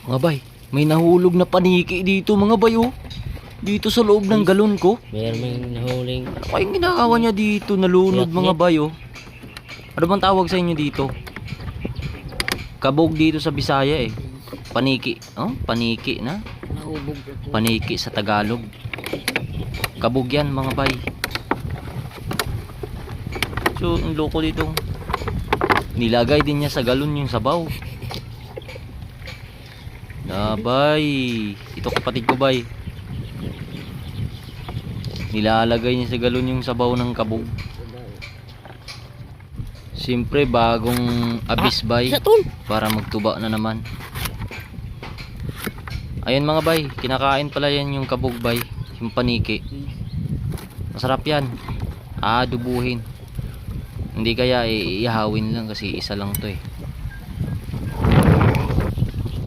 Mga bay, may nahulog na paniki dito mga bay oh. Dito sa loob ng galon ko. Meron may nahuling. Ano kayong ginagawa niya dito? Nalunod mga bay oh. Ano bang tawag sa inyo dito? Kabog dito sa Bisaya eh. Paniki. Oh, paniki na. Naubog ako. Paniki sa Tagalog. Kabog yan mga bay. So, ang loko dito. Nilagay din niya sa galon yung sabaw. Bay. Ito kapatid ko bay. Nilalagay niya sa galon yung sabaw ng kabog. Siyempre bagong abis bay. Para magtuba na naman. Ayun mga bay. Kinakain pala yan yung kabog bay. Yung paniki. Masarap yan. Dubuhin. Hindi kaya ihawin lang kasi isa lang to eh.